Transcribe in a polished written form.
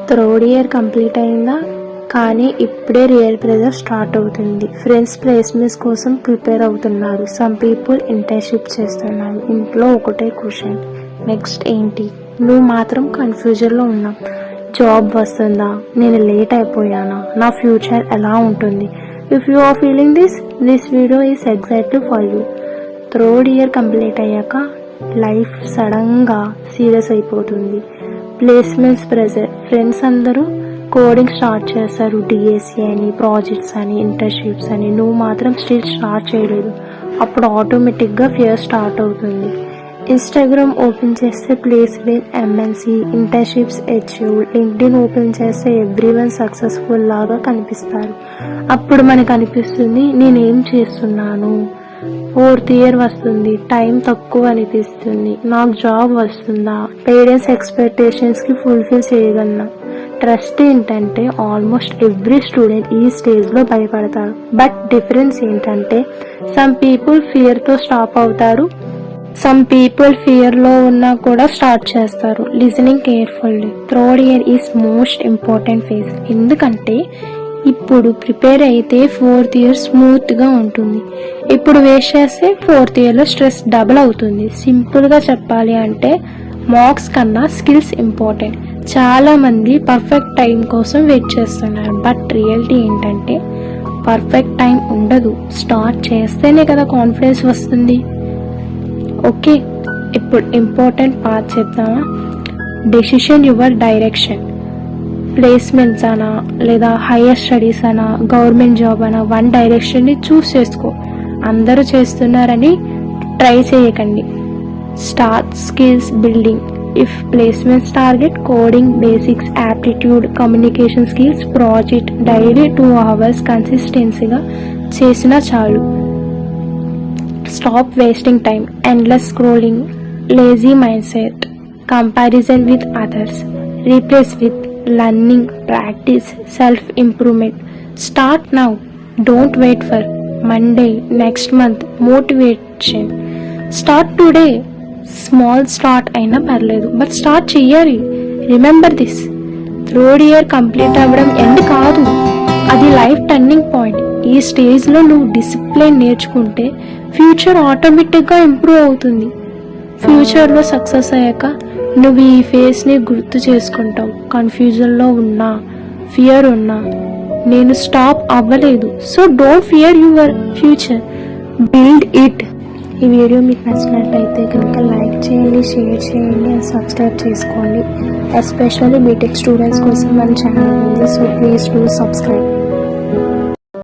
Third year complete అయిందా, కానీ ఇప్పుడే రియల్ ప్రెజర్ స్టార్ట్ అవుతుంది. ఫ్రెండ్స్ ప్లేస్మెంట్స్ కోసం ప్రిపేర్ అవుతున్నారు. సమ్ పీపుల్ ఇంటర్న్షిప్ చేస్తున్నారు. ఇంట్లో ఒకటే క్వశ్చన్, నెక్స్ట్ ఏంటి? నువ్వు మాత్రం కన్ఫ్యూజన్లో ఉన్నావు. జాబ్ వస్తుందా, నేను లేట్ అయిపోయానా, నా ఫ్యూచర్ ఎలా ఉంటుంది? If you are feeling this video is exactly for you. Third year complete అయ్యాక లైఫ్ సడన్గా సీరియస్ అయిపోతుంది. ప్లేస్మెంట్స్ ప్రెజర్, ఫ్రెండ్స్ అందరూ కోడింగ్ స్టార్ట్ చేస్తారు, డిఎస్సి అని, ప్రాజెక్ట్స్ అని, ఇంటర్న్షిప్స్ అని. నువ్వు మాత్రం స్టిల్ స్టార్ట్ చేయలేదు. అప్పుడు ఆటోమేటిక్గా ఫియర్ స్టార్ట్ అవుతుంది. ఇన్స్టాగ్రామ్ ఓపెన్ చేస్తే ప్లేస్ విత్ ఎంఎన్సి, ఇంటర్న్షిప్స్ హెచ్యూ, లింక్డ్ఇన్ ఓపెన్ చేస్తే ఎవ్రీవన్ సక్సెస్ఫుల్ లాగా కనిపిస్తారు. అప్పుడు మనకు అనిపిస్తుంది, నేనేం చేస్తున్నాను? ఫోర్త్ ఇయర్ వస్తుంది, టైం తక్కువ అనిపిస్తుంది. నాకు జాబ్ వస్తుందా? పేరెంట్స్ ఎక్స్పెక్టేషన్స్కి ఫుల్ఫిల్ చేయగలనా? ట్రస్ట్ ఏంటంటే ఆల్మోస్ట్ ఎవ్రీ స్టూడెంట్ ఈ స్టేజ్లో భయపడతారు. బట్ డిఫరెన్స్ ఏంటంటే సమ్ పీపుల్ ఫియర్తో స్టాప్ అవుతారు, సమ్ పీపుల్ ఫియర్లో ఉన్నా కూడా స్టార్ట్ చేస్తారు. Listening carefully. Third year is most important phase. ఎందుకంటే ఇప్పుడు ప్రిపేర్ అయితే ఫోర్త్ ఇయర్ స్మూత్గా ఉంటుంది. ఇప్పుడు వేస్ట్ చేస్తే ఫోర్త్ ఇయర్లో స్ట్రెస్ డబుల్ అవుతుంది. సింపుల్గా చెప్పాలి అంటే మార్క్స్ కన్నా స్కిల్స్ ఇంపార్టెంట్. చాలామంది పర్ఫెక్ట్ టైం కోసం వెయిట్ చేస్తున్నారు. బట్ రియాలిటీ ఏంటంటే పర్ఫెక్ట్ టైం ఉండదు. స్టార్ట్ చేస్తేనే కదా కాన్ఫిడెన్స్ వస్తుంది. ఓకే, ఇప్పుడు ఇంపార్టెంట్ పార్ట్ చెప్తామా? Decision your direction. ప్లేస్మెంట్స్ అనా, లేదా హైయర్ స్టడీస్ అనా, గవర్నమెంట్ జాబ్ అనా, వన్ డైరెక్షన్ని చూస్ చేసుకో. అందరూ చేస్తున్నారని ట్రై చేయకండి. Start skills building. If placements target coding basics, aptitude, communication skills, project daily 2 hours కన్సిస్టెన్సీగా చేసినా చాలు. Stop wasting time, endless scrolling, lazy mind set, comparison with others. Replace with learning, practice, self-improvement. Start now. Don't wait for Monday, next month. Motivation. Start today. Small start అయినా పర్లేదు, but start చెయ్యాలి. Remember this, third year complete అవ్వడం end కాదు, అది life turning point. ఈ స్టేజ్లో నువ్వు discipline నేర్చుకుంటే ఫ్యూచర్ ఆటోమేటిక్గా ఇంప్రూవ్ అవుతుంది. ఫ్యూచర్లో సక్సెస్ అయ్యాక నువ్వు ఈ ఫేస్ని గుర్తు చేసుకుంటావు. కన్ఫ్యూజన్లో ఉన్నా, ఫియర్ ఉన్నా, నేను స్టాప్ అవ్వలేదు. So don't fear your future, build it. ఈ వీడియో మీకు నచ్చినట్లయితే కనుక లైక్ చేయండి, షేర్ చేయండి అండ్ సబ్స్క్రైబ్ చేసుకోండి. ఎస్పెషల్లీ బీటెక్ స్టూడెంట్స్ కోసం మన ఛానల్ ఉంది. So please do subscribe.